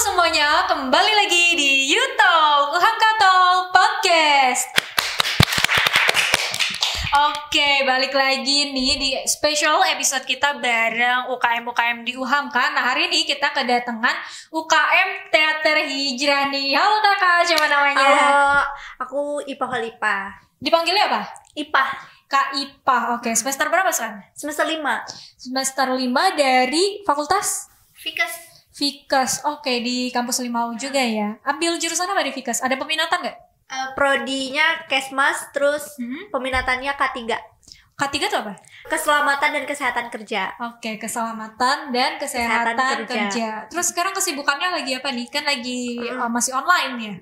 semuanya, kembali lagi di YouTube Uhamkato Podcast. Oke, balik lagi nih di special episode kita bareng UKM-UKM di Uhamka. Nah, hari ini kita kedatangan UKM Teater Hijrah nih. Halo kakak, siapa namanya? Halo, aku Ipa Khalifa. Dipanggilnya apa? Ipa. Kak Ipa. Oke, semester berapa sekarang? Semester 5. Semester 5 dari Fakultas? Fikas. Oke, di kampus Limau juga ya. Ambil jurusan apa di Fikas? Ada peminatan nggak? Prodinya Kesmas, terus peminatannya K3. K3 tuh apa? Keselamatan dan Kesehatan Kerja. Oke, keselamatan dan kesehatan kerja. Terus sekarang kesibukannya lagi apa nih? Kan lagi masih online ya?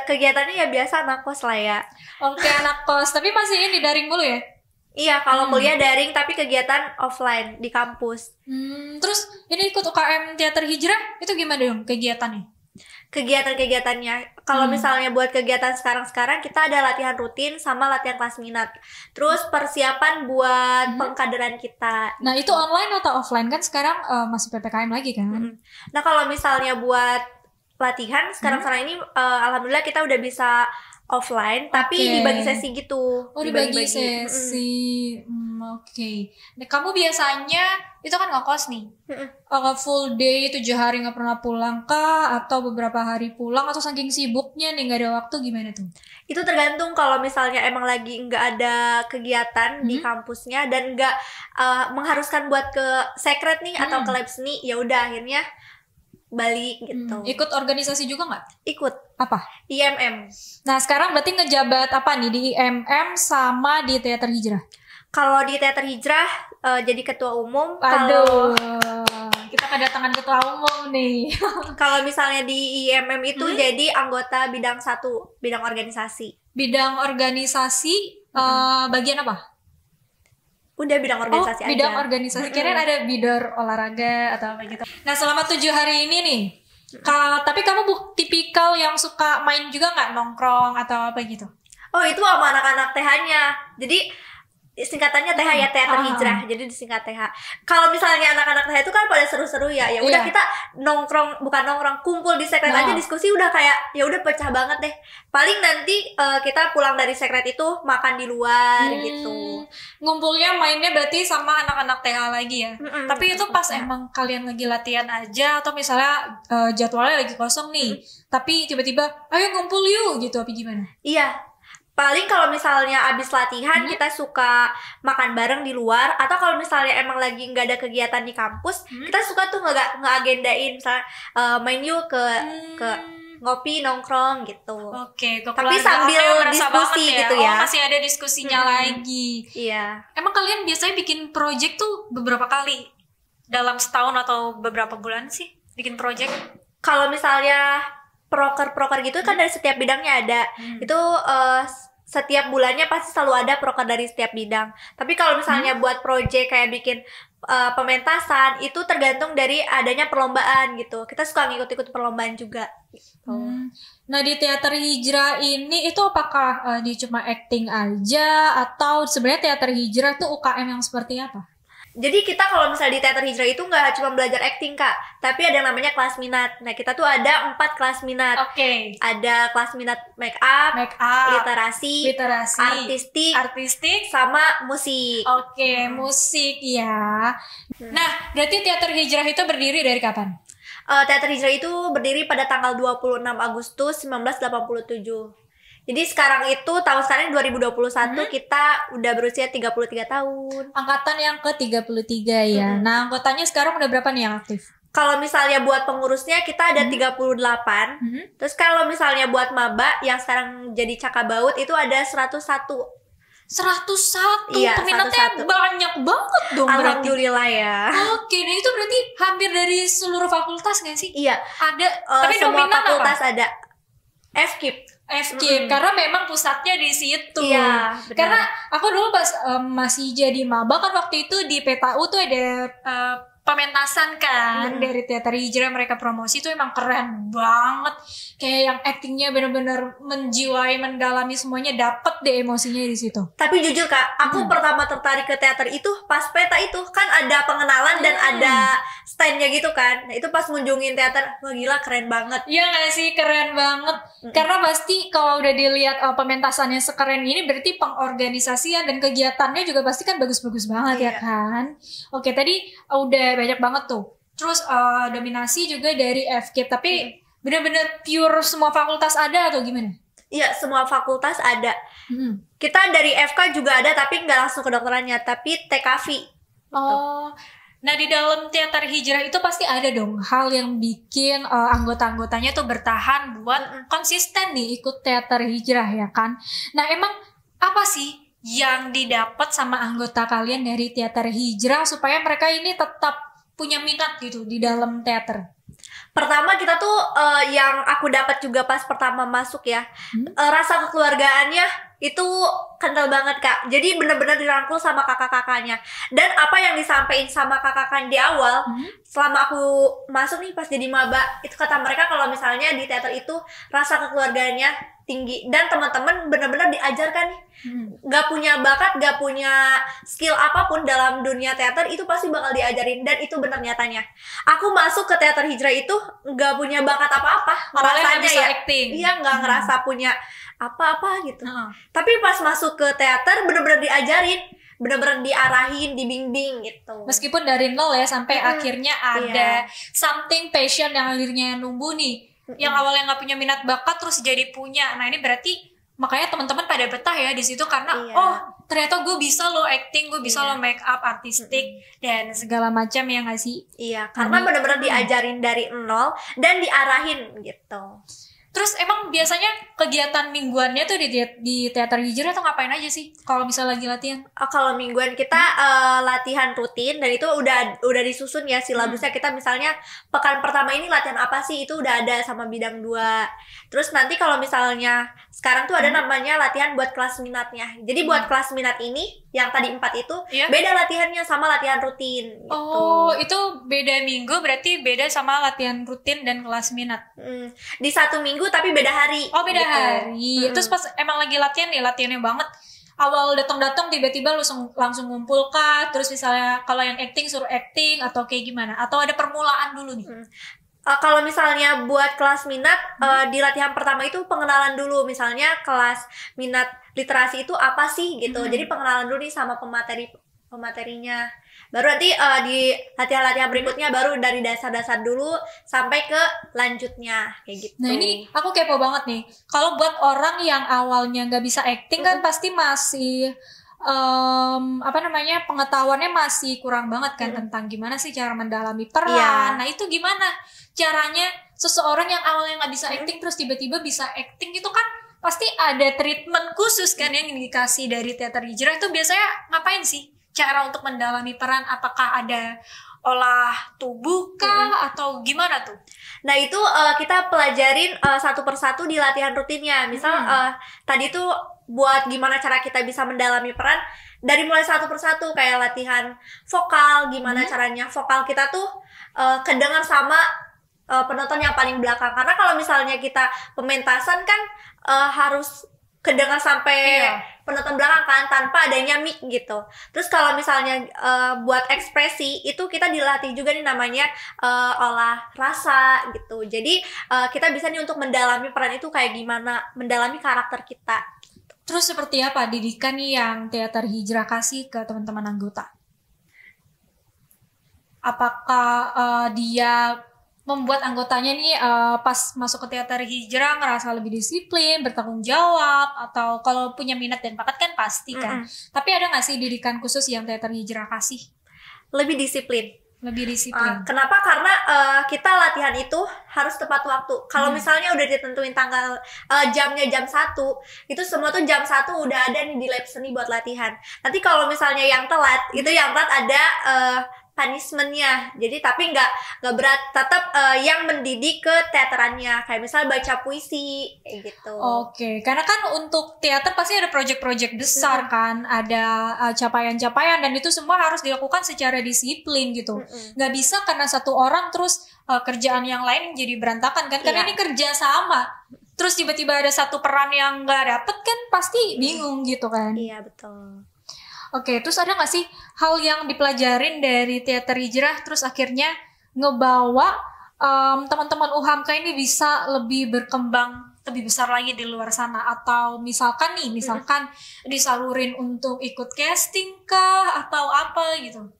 Kegiatannya ya biasa anak kos lah ya. Oke, anak kos. Tapi masih ini daring mulu ya? Iya, kalau kuliah daring tapi kegiatan offline di kampus. Terus ini ikut UKM Teater Hijrah, itu gimana dong kegiatannya? Kegiatan-kegiatannya, kalau misalnya buat kegiatan sekarang kita ada latihan rutin sama latihan kelas minat. Terus persiapan buat pengkaderan kita. Nah, itu online atau offline? Kan sekarang masih PPKM lagi kan? Nah, kalau misalnya buat latihan sekarang ini alhamdulillah kita udah bisa offline, tapi dibagi sesi gitu. Oh, dibagi sesi. Oke. Nah, kamu biasanya itu kan ngekos nih. Full day 7 hari nggak pernah pulang kah? Atau beberapa hari pulang? Atau saking sibuknya nih nggak ada waktu, gimana tuh? Itu tergantung. Kalau misalnya emang lagi nggak ada kegiatan di kampusnya dan nggak mengharuskan buat ke secret nih atau ke lab seni, ya udah akhirnya balik gitu. Ikut organisasi juga nggak? Ikut. Apa? IMM. Nah, sekarang berarti ngejabat apa nih di IMM sama di Teater Hijrah? Kalau di Teater Hijrah jadi ketua umum. Aduh, kita kedatangan ketua umum nih. Kalau misalnya di IMM itu jadi anggota bidang 1, bidang organisasi. Bidang organisasi bagian apa? Udah bidang organisasi aja. Bidang organisasi. Kirain ada bidang olahraga atau apa gitu. Nah, selama 7 hari ini nih, tapi kamu tipikal yang suka main juga nggak, nongkrong atau apa gitu? Oh, itu sama anak-anak TH-nya. Jadi singkatannya TH ya, Teater Hijrah. Jadi disingkat TH. Kalau misalnya anak-anak TH itu kan pada seru-seru ya. Ya udah kita kumpul di sekret aja, diskusi udah kayak ya udah pecah banget deh. Paling nanti kita pulang dari sekret itu makan di luar gitu. Ngumpulnya mainnya berarti sama anak-anak TH lagi ya. Tapi itu pas emang kalian lagi latihan aja atau misalnya jadwalnya lagi kosong nih. Tapi tiba-tiba ayo ngumpul yuk gitu, apa gimana? Iya. Paling kalau misalnya abis latihan kita suka makan bareng di luar, atau kalau misalnya emang lagi nggak ada kegiatan di kampus, kita suka tuh nge-agendain misalnya main yuk ke ngopi nongkrong gitu. Oke, tapi sambil diskusi gitu ya. Masih ada diskusinya lagi. Iya. Emang kalian biasanya bikin project tuh beberapa kali dalam setahun atau beberapa bulan sih bikin project? Kalau misalnya proker gitu kan dari setiap bidangnya ada. Itu setiap bulannya pasti selalu ada proker dari setiap bidang. Tapi kalau misalnya buat project kayak bikin pementasan, itu tergantung dari adanya perlombaan gitu. Kita suka ngikut-ikut perlombaan juga gitu. Nah, di Teater Hijrah ini itu apakah dia cuma acting aja atau sebenarnya Teater Hijrah itu UKM yang seperti apa? Jadi kita kalau misalnya di Teater Hijrah itu nggak cuma belajar acting, Kak, tapi ada yang namanya kelas minat. Nah, kita tuh ada 4 kelas minat. Ada kelas minat make up, literasi, artistik, sama musik. Musik ya. Nah, berarti Teater Hijrah itu berdiri dari kapan? Teater Hijrah itu berdiri pada tanggal 26 Agustus 1987. Jadi sekarang itu tahun sekarang 2021 kita udah berusia 33 tahun. Angkatan yang ke-33 ya. Nah, anggotanya sekarang udah berapa nih yang aktif? Kalau misalnya buat pengurusnya kita ada 38. Terus kalau misalnya buat maba yang sekarang jadi cakabaut itu ada 101. 101? Iya, peminatnya 101. Banyak banget dong. Alhamdulillah ya. Oke, nah itu berarti hampir dari seluruh fakultas gak sih? Iya. Ada, tapi semua dominan fakultas apa? Ada FKIP. Karena memang pusatnya di situ. Iya, benar. Karena aku dulu pas masih jadi maba kan waktu itu di PTU tuh ada pementasan kan dari Teater Hijrah mereka promosi itu emang keren banget. Kayak yang actingnya bener-bener menjiwai, mendalami semuanya, dapet deh emosinya di situ. Tapi jujur Kak, aku pertama tertarik ke teater itu pas peta itu kan ada pengenalan dan ada standnya gitu kan. Nah itu pas ngunjungin teater, wah gila keren banget. Iya gak sih, keren banget. Karena pasti kalau udah dilihat pementasannya sekeren ini, berarti pengorganisasian dan kegiatannya juga pasti kan bagus-bagus banget ya kan. Oke, tadi udah banyak banget tuh. Terus dominasi juga dari FK, tapi benar-benar pure semua fakultas ada atau gimana? Iya, semua fakultas ada. Kita dari FK juga ada, tapi nggak langsung ke dokterannya, tapi TKV. Oh, nah di dalam Teater Hijrah itu pasti ada dong hal yang bikin anggota-anggotanya tuh bertahan buat konsisten nih ikut Teater Hijrah ya kan. Nah emang apa sih yang didapat sama anggota kalian dari Teater Hijrah supaya mereka ini tetap punya minat gitu di dalam teater? Pertama kita tuh yang aku dapat juga pas pertama masuk ya, rasa kekeluargaannya itu kental banget Kak. Jadi bener-bener dirangkul sama kakak-kakaknya. Dan apa yang disampaikan sama kakak-kakaknya di awal, selama aku masuk nih pas jadi maba, itu kata mereka kalau misalnya di teater itu rasa kekeluargaannya tinggi dan teman-teman bener-bener diajarkan nih. Gak punya bakat, gak punya skill apapun dalam dunia teater itu pasti bakal diajarin, dan itu bener nyatanya. Aku masuk ke Teater Hijrah itu gak punya bakat apa-apa, rasanya ya. Iya, gak ngerasa punya apa-apa gitu. Tapi pas masuk ke teater bener-bener diajarin, bener-bener diarahin, dibimbing gitu. Meskipun dari nol ya sampai akhirnya ada something passion yang akhirnya numbuh nih. Yang awalnya nggak punya minat bakat terus jadi punya. Nah ini berarti makanya teman-teman pada betah ya di situ karena oh ternyata gue bisa lo acting, gue bisa lo make up, artistik dan segala macam ya nggak sih? Iya, karena bener-bener diajarin dari nol dan diarahin gitu. Terus emang biasanya kegiatan mingguannya tuh di Teater Hijrah tuh ngapain aja sih kalau bisa lagi latihan? Kalau mingguan kita latihan rutin dan itu udah disusun ya silabusnya. Kita misalnya pekan pertama ini latihan apa sih, itu udah ada sama bidang 2. Terus nanti kalau misalnya sekarang tuh ada namanya latihan buat kelas minatnya. Jadi buat kelas minat ini yang tadi 4 itu beda latihannya sama latihan rutin gitu. Oh, itu beda minggu berarti beda sama latihan rutin dan kelas minat. Di satu minggu tapi beda hari. Oh, beda hari. Terus pas emang lagi latihan nih, latihannya banget. Awal datang-datang tiba-tiba langsung ngumpul kah? Terus misalnya kalau yang acting suruh acting atau kayak gimana? Atau ada permulaan dulu nih? Kalau misalnya buat kelas minat di latihan pertama itu pengenalan dulu. Misalnya kelas minat literasi itu apa sih gitu. Jadi pengenalan dulu nih sama pematerinya. Baru nanti di latihan-latihan berikutnya baru dari dasar-dasar dulu sampai ke lanjutnya kayak gitu. Nah ini aku kepo banget nih. Kalau buat orang yang awalnya nggak bisa acting kan pasti masih pengetahuannya masih kurang banget kan tentang gimana sih cara mendalami peran. Nah itu gimana caranya seseorang yang awalnya nggak bisa acting terus tiba-tiba bisa acting, itu kan pasti ada treatment khusus kan yang dikasih dari Teater Hijrah. Itu biasanya ngapain sih cara untuk mendalami peran? Apakah ada olah tubuh kah atau gimana tuh? Nah itu kita pelajarin satu persatu di latihan rutinnya. Misal tadi tuh buat gimana cara kita bisa mendalami peran dari mulai satu persatu, kayak latihan vokal, gimana caranya vokal kita tuh kedengar sama penonton yang paling belakang. Karena kalau misalnya kita pementasan kan harus kedengar sampai penonton belakang kan tanpa adanya mic gitu. Terus kalau misalnya buat ekspresi itu kita dilatih juga nih namanya olah rasa gitu. Jadi kita bisa nih untuk mendalami peran itu kayak gimana, mendalami karakter kita. Terus seperti apa didikan nih yang Teater Hijrah kasih ke teman-teman anggota? Apakah dia membuat anggotanya nih pas masuk ke Teater Hijrah ngerasa lebih disiplin, bertanggung jawab, atau kalau punya minat dan bakat kan pasti kan. Tapi ada nggak sih didikan khusus yang Teater Hijrah kasih? Lebih disiplin. Lebih disiplin. Kenapa? Karena kita latihan itu harus tepat waktu. Kalau misalnya udah ditentuin tanggal jamnya jam 1, itu semua tuh jam 1 udah ada nih di lab seni buat latihan. Nanti kalau misalnya yang telat, itu yang telat ada punishmentnya. Jadi tapi nggak berat, tetap yang mendidik ke teaterannya, kayak misal baca puisi kayak gitu. Oke, karena kan untuk teater pasti ada project-project besar kan, ada capaian-capaian, dan itu semua harus dilakukan secara disiplin gitu. Nggak bisa karena satu orang terus kerjaan yang lain jadi berantakan kan, karena ini kerja sama. Terus tiba-tiba ada satu peran yang nggak dapet kan pasti bingung gitu kan. Iya betul. Oke, terus ada nggak sih hal yang dipelajarin dari teater hijrah terus akhirnya ngebawa teman-teman UHAMKA ini bisa lebih berkembang lebih besar lagi di luar sana? Atau misalkan disalurin untuk ikut casting kah atau apa gitu?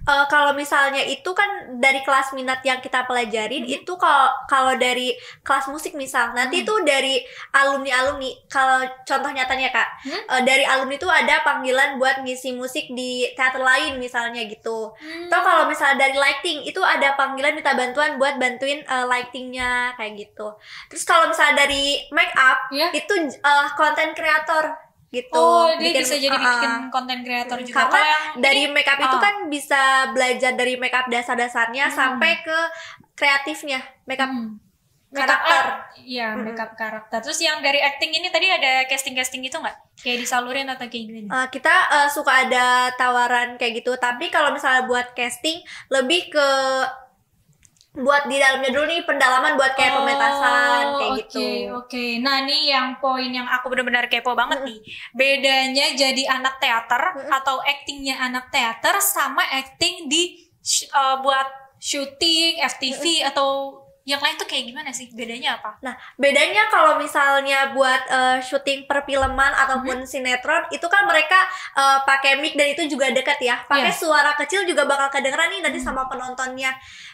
Kalau misalnya itu kan dari kelas minat yang kita pelajarin, itu kalau dari kelas musik misal nanti itu dari alumni. Kalau contoh nyatanya Kak, dari alumni itu ada panggilan buat ngisi musik di teater lain misalnya gitu. Atau kalau misalnya dari lighting itu ada panggilan minta bantuan buat bantuin lightingnya kayak gitu. Terus kalau misalnya dari make up itu content creator gitu. Oh, dia bisa jadi bikin konten kreator juga. Karena dari makeup itu kan bisa belajar dari makeup dasar-dasarnya sampai ke kreatifnya makeup karakter. Iya, makeup karakter. Terus yang dari acting ini tadi ada casting itu nggak? Kayak disalurin atau kayak gini? Kita suka ada tawaran kayak gitu. Tapi kalau misalnya buat casting lebih ke buat di dalamnya dulu nih, pendalaman buat kayak pementasan kayak gitu. Oke. Nah, ini yang poin yang aku benar-benar kepo banget nih. Bedanya jadi anak teater atau actingnya anak teater sama acting di buat syuting FTV atau yang lain tuh kayak gimana sih? Bedanya apa? Nah, bedanya kalau misalnya buat syuting perfilman ataupun sinetron itu kan mereka pakai mic dan itu juga dekat ya. Pakai suara kecil juga bakal kedengeran nih nanti sama penontonnya.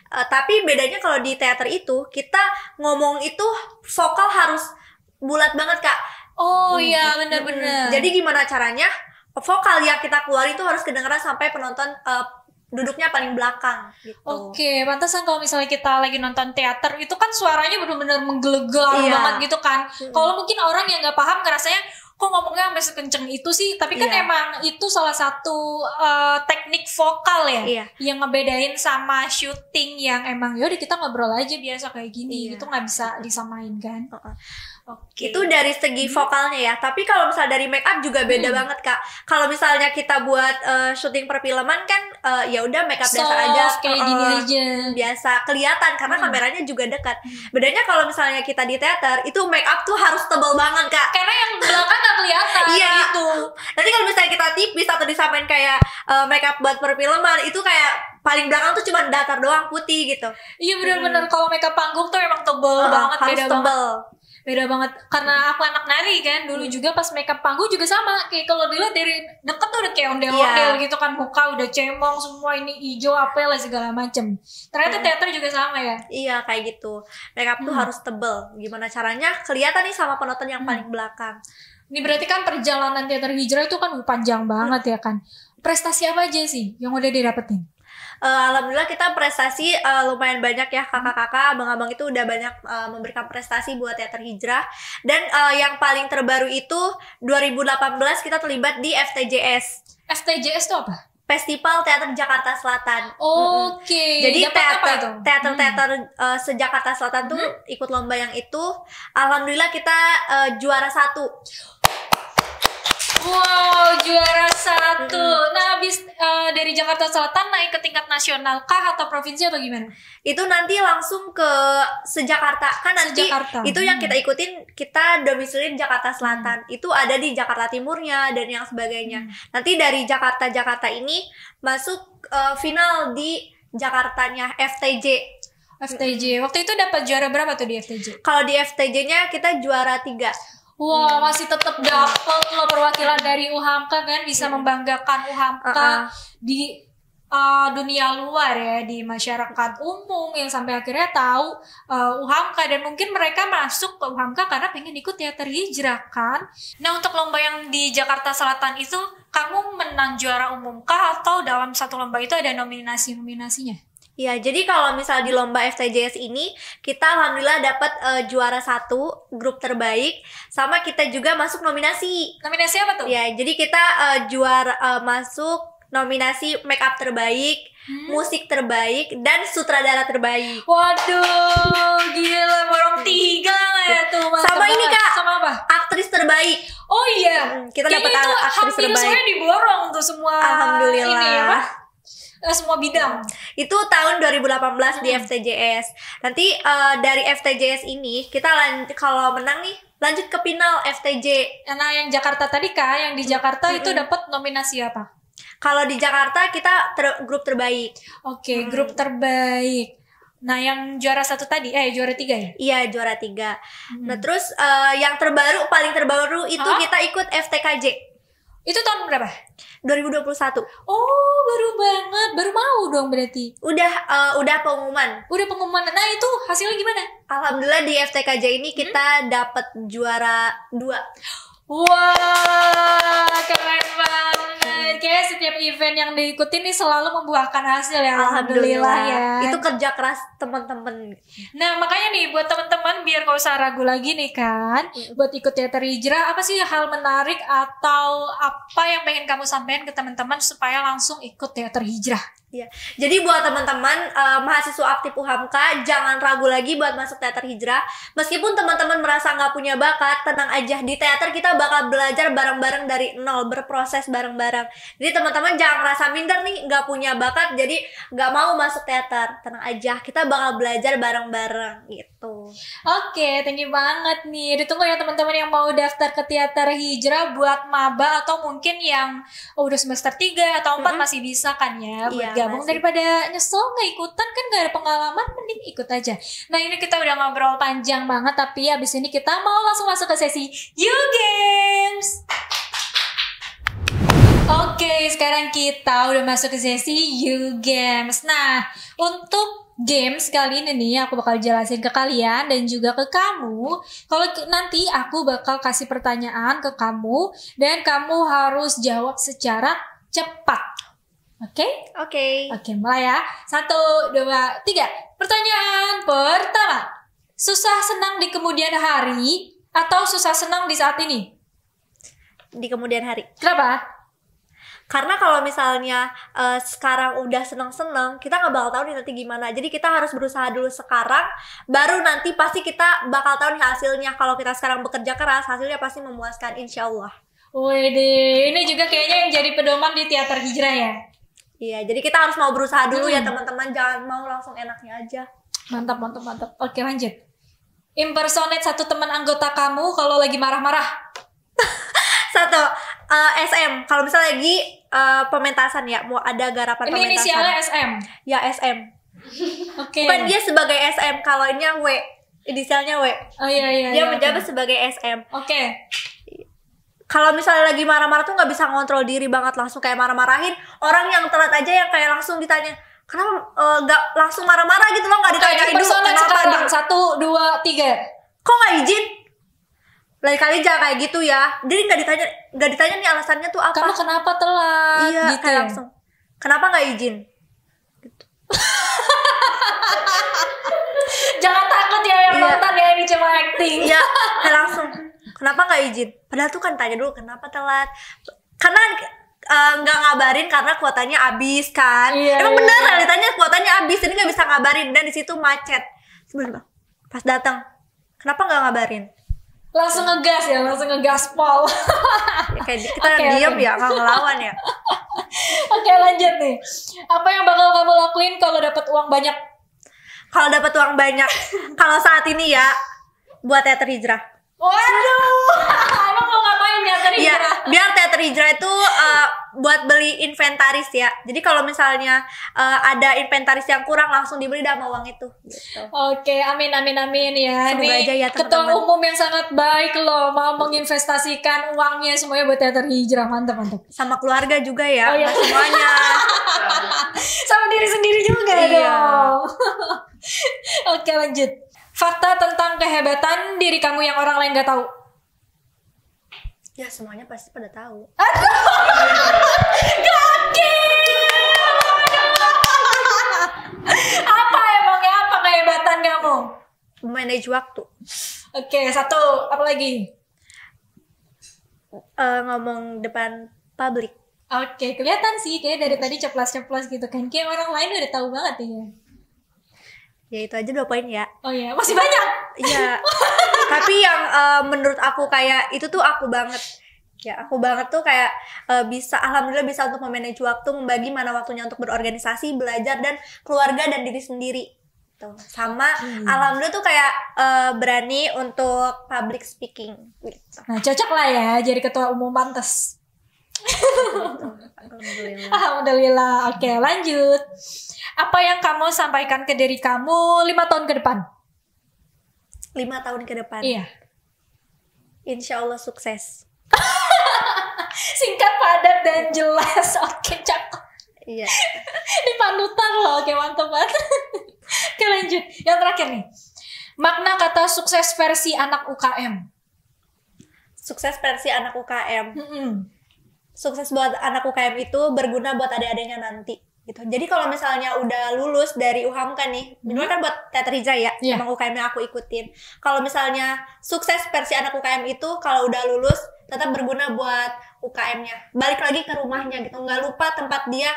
Tapi bedanya kalau di teater itu kita ngomong itu vokal harus bulat banget Kak. Oh iya, benar-benar. Jadi gimana caranya vokal yang kita keluar itu harus kedengeran sampai penonton duduknya paling belakang gitu. Oke, pantesan kalau misalnya kita lagi nonton teater itu kan suaranya benar-benar menggelegar banget gitu kan. Kalau mungkin orang yang nggak paham ngerasanya kok ngomongnya sampai sekenceng itu sih, tapi kan emang itu salah satu teknik vokal ya yang ngebedain sama syuting yang emang yaudah kita ngobrol aja biasa kayak gini, itu nggak bisa disamain kan. Itu dari segi vokalnya ya. Tapi kalau misalnya dari make up juga beda banget Kak. Kalau misalnya kita buat syuting perfilman kan ya udah make up biasa aja kayak gini aja. Biasa kelihatan karena kameranya juga dekat. Bedanya kalau misalnya kita di teater itu make up tuh harus tebal banget Kak. Karena yang belakang nggak kelihatan gitu. Nanti kalau misalnya kita tipis atau disamain kayak make up buat perfilman itu kayak paling belakang tuh cuma datar doang putih gitu. Iya benar-benar kalau make up panggung tuh emang tebal banget, beda banget karena aku anak nari kan dulu juga pas makeup panggung juga sama kayak kalau dilihat dari deket tuh udah kayak ondel-ondel gitu kan, muka udah cemong semua, ini hijau apa lah segala macem. Ternyata teater juga sama ya. Iya kayak gitu, makeup tuh harus tebel. Gimana caranya kelihatan nih sama penonton yang paling belakang. Ini berarti kan perjalanan teater hijrah itu kan panjang banget ya kan. Prestasi apa aja sih yang udah didapetin? Alhamdulillah kita prestasi lumayan banyak ya, kakak-kakak, abang-abang itu udah banyak memberikan prestasi buat teater hijrah. Dan yang paling terbaru itu 2018 kita terlibat di FTJS. FTJS itu apa? Festival Teater Jakarta Selatan. Jadi teater se-Jakarta Selatan tuh ikut lomba yang itu. Alhamdulillah kita juara 1. Wow, juara 1. Nah, habis dari Jakarta Selatan naik ke tingkat nasional kah atau provinsi atau gimana? Itu nanti langsung ke se-Jakarta. Kan nanti itu yang kita ikutin, kita domisili Jakarta Selatan. Itu ada di Jakarta Timurnya dan yang sebagainya. Nanti dari Jakarta ini masuk final di Jakartanya FTJ. Waktu itu dapat juara berapa tuh di FTJ? Kalau di FTJ-nya kita juara 3. Wah, masih tetap dapet loh perwakilan dari UHAMKA kan, bisa membanggakan UHAMKA di dunia luar ya, di masyarakat umum yang sampai akhirnya tahu UHAMKA, dan mungkin mereka masuk ke UHAMKA karena pengen ikut teater hijrah kan. Nah, untuk lomba yang di Jakarta Selatan itu kamu menang juara umum kah atau dalam satu lomba itu ada nominasinya? Ya, jadi kalau misal di lomba FTJS ini kita alhamdulillah dapat juara 1 grup terbaik, sama kita juga masuk nominasi. Nominasi apa tuh? Ya, jadi kita juara masuk nominasi make up terbaik, musik terbaik, dan sutradara terbaik. Waduh, gila, borong 3 ya tuh. Sama ini Kak, sama apa? Aktris terbaik. Oh iya, Kita dapat kayaknya itu aktris hampir terbaik. semuanya diborong tuh semua. Alhamdulillah. Ini apa? Semua bidang. Itu tahun 2018 di FTJS. Nanti dari FTJS ini kita kalau menang nih lanjut ke final FTJ. Nah, yang Jakarta tadi Kak, yang di Jakarta itu dapat nominasi apa? Kalau di Jakarta kita grup terbaik. Oke, grup terbaik. Nah, yang juara 1 tadi, juara 3 ya? Iya, juara 3. Nah, terus yang paling terbaru itu kita ikut FTKJ. Itu tahun berapa? 2021. Oh, baru banget, baru mau dong berarti. Udah pengumuman. Udah pengumuman. Nah, itu hasilnya gimana? Alhamdulillah di FTKJ ini kita dapat juara 2. Wah, keren banget. Kayaknya setiap event yang diikuti nih selalu membuahkan hasil ya. Alhamdulillah ya. Itu kerja keras teman-teman. Nah, makanya nih buat teman-teman biar gak usah ragu lagi nih kan, buat ikut teater hijrah, apa sih hal menarik atau apa yang pengen kamu sampaikan ke teman-teman supaya langsung ikut teater hijrah? Ya, jadi buat teman-teman mahasiswa aktif UHAMKA jangan ragu lagi buat masuk teater hijrah. Meskipun teman-teman merasa nggak punya bakat, tenang aja, di teater kita bakal belajar bareng-bareng dari nol, berproses bareng-bareng. Jadi teman-teman jangan merasa minder nih nggak punya bakat, jadi nggak mau masuk teater. Tenang aja, kita bakal belajar bareng-bareng gitu. Oke, thank you banget nih. Ditunggu ya teman-teman yang mau daftar ke teater hijrah buat maba atau mungkin yang udah semester 3 atau 4 masih bisa kan ya buat gabung. Masih. Daripada nyesel nggak ikutan kan gak ada pengalaman, mending ikut aja. Nah, ini kita udah ngobrol panjang banget, tapi abis ini kita mau langsung masuk ke sesi You Games. Oke, sekarang kita udah masuk ke sesi You Games. Nah, untuk games kali ini nih aku bakal jelasin ke kalian dan juga ke kamu. Kalau nanti aku bakal kasih pertanyaan ke kamu dan kamu harus jawab secara cepat. Oke? Oke, mulai ya. 1, 2, 3. Pertanyaan pertama. Susah senang di kemudian hari atau susah senang di saat ini? Di kemudian hari. Kenapa? Karena kalau misalnya sekarang udah seneng-seneng, kita nggak bakal tahu nih nanti gimana. Jadi kita harus berusaha dulu sekarang, baru nanti pasti kita bakal tahu nih hasilnya. Kalau kita sekarang bekerja keras, hasilnya pasti memuaskan, insya Allah. Wede, ini juga kayaknya yang jadi pedoman di teater hijrah ya? Iya, jadi kita harus mau berusaha dulu ya teman-teman, jangan mau langsung enaknya aja. Mantap. Oke, lanjut. Impersonate satu teman anggota kamu kalau lagi marah-marah. 1, SM. Kalau misalnya lagi pementasan ya, mau ada garapan pementasan. Ini inisialnya SM? Ya, SM. Oke. Bukan dia sebagai SM, kalau ini W. Inisialnya W. Oh iya. Dia menjabat sebagai SM. Oke. Kalau misalnya lagi marah-marah tuh nggak bisa ngontrol diri banget, langsung kayak marah-marahin. Orang yang telat aja yang kayak langsung ditanya, kenapa nggak langsung marah-marah gitu loh, nggak ditanya dulu kenapa dulu. 1, 2, 3. Kok nggak izin? Lain kali jangan kayak gitu ya. Jadi nggak ditanya nih alasannya tuh apa. Kamu kenapa telat? Iya, gitu kayak ya? langsung. Kenapa nggak izin? Gitu. Jangan takut ya yang nonton ya, ini cuma acting. Iya, kayak langsung. Kenapa nggak izin? Padahal tuh kan tanya dulu kenapa telat. Karena nggak ngabarin karena kuotanya habis kan. Emang bener ditanya kuotanya habis, jadi nggak bisa ngabarin dan di situ macet. Sebenarnya pas datang, kenapa nggak ngabarin? Langsung ngegas pol. Ya, kayak kita diam ya, nggak ngelawan ya. Oke, lanjut nih. Apa yang bakal kamu lakuin kalau dapat uang banyak? Kalau dapat uang banyak, kalau saat ini ya buat teater hijrah. Waduh, emang mau ngapain teater hijrah? Ya, biar teater hijrah itu buat beli inventaris ya. Jadi kalau misalnya ada inventaris yang kurang langsung dibeli sama uang itu. Gitu. Oke, amin ya. Semoga Nih, aja ya ketua teman-teman. umum yang sangat baik loh, mau menginvestasikan uangnya semuanya buat teater hijrah. Mantap. Sama keluarga juga ya, Oh, iya. nggak semuanya. Sama diri sendiri juga dong. Oke, lanjut. Fakta tentang kehebatan diri kamu yang orang lain gak tahu. Ya semuanya pasti pada tahu. Apa emangnya, apa kehebatan kamu? Manage waktu. Oke, 1, apa lagi? Ngomong depan publik. Oke, kelihatan sih kayak dari tadi ceplas-ceplos gitu kan. Kayak orang lain udah tahu banget ya. Ya itu aja 2 poin ya. Oh iya, masih banyak. Iya. Tapi yang menurut aku kayak itu tuh aku banget. Ya, aku banget tuh kayak alhamdulillah bisa untuk memanage waktu, membagi mana waktunya untuk berorganisasi, belajar dan keluarga dan diri sendiri. Tuh. Sama alhamdulillah tuh kayak berani untuk public speaking gitu. Nah, cocok lah ya jadi ketua umum pantes. Alhamdulillah. Alhamdulillah. Oke, lanjut. Apa yang kamu sampaikan ke diri kamu 5 tahun ke depan? 5 tahun ke depan. Iya. Insya Allah sukses. Singkat, padat, dan jelas. Oke, cakep. Iya. Ini panutan loh. Oke, mantap banget. Oke, lanjut. Yang terakhir nih. Makna kata sukses versi anak UKM. Sukses versi anak UKM. Sukses buat anak UKM itu berguna buat adik-adiknya nanti gitu. Jadi kalau misalnya udah lulus dari UHAMKA nih, ini kan buat Teater Hijrah ya, emang UKM yang aku ikutin. Kalau misalnya sukses versi anak UKM itu kalau udah lulus tetap berguna buat UKM-nya. Balik lagi ke rumahnya gitu, nggak lupa tempat dia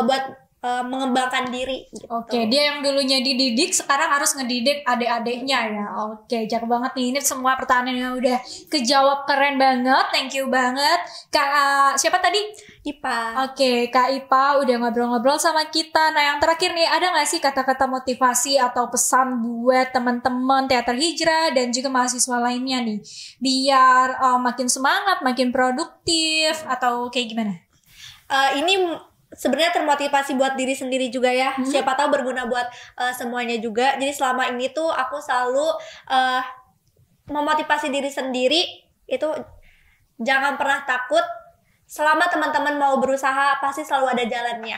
buat mengembangkan diri gitu. Oke, dia yang dulunya dididik sekarang harus ngedidik adik-adiknya ya. Oke, cakep banget nih. Ini semua pertanyaan yang udah kejawab, keren banget. Thank you banget. Kak, siapa tadi? Ipa. Oke, Kak Ipa udah ngobrol-ngobrol sama kita. Nah, yang terakhir nih, ada gak sih kata-kata motivasi atau pesan buat teman-teman Teater Hijrah dan juga mahasiswa lainnya nih, biar makin semangat, makin produktif, atau kayak gimana? Ini sebenarnya termotivasi buat diri sendiri juga ya. Siapa tahu berguna buat semuanya juga. Jadi selama ini tuh aku selalu memotivasi diri sendiri itu jangan pernah takut. Selama teman-teman mau berusaha pasti selalu ada jalannya.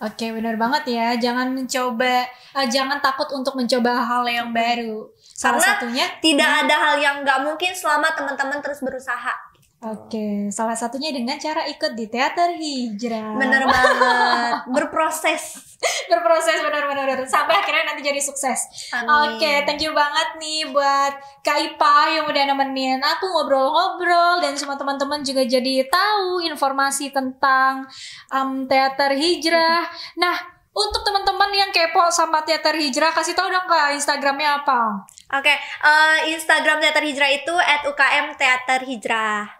Oke, benar banget ya. Jangan takut untuk mencoba hal yang baru. Salah satunya tidak ada hal yang nggak mungkin selama teman-teman terus berusaha. Oke, salah satunya dengan cara ikut di Teater Hijrah. Bener banget, berproses benar-benar sampai akhirnya nanti jadi sukses. Amin. Oke, thank you banget nih buat Kak Ipa yang udah nemenin aku ngobrol-ngobrol, dan semua teman-teman juga jadi tahu informasi tentang Teater Hijrah. Nah, untuk teman-teman yang kepo sama Teater Hijrah, kasih tahu dong Kak, Instagramnya apa? Oke, Instagram Teater Hijrah itu @ukm_teater_hijrah.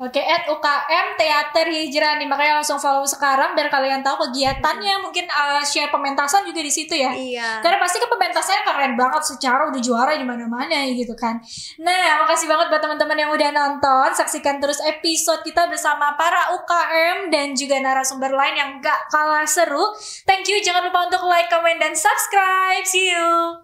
Oke, @UKM Teater Hijrah nih, makanya langsung follow sekarang biar kalian tahu kegiatannya. Mungkin share pementasan juga di situ ya. Iya. Karena pasti kan pementasannya keren banget, secara udah juara di mana-mana gitu kan. Nah, makasih banget buat teman-teman yang udah nonton. Saksikan terus episode kita bersama para UKM dan juga narasumber lain yang gak kalah seru. Thank you, jangan lupa untuk like, comment, dan subscribe. See you.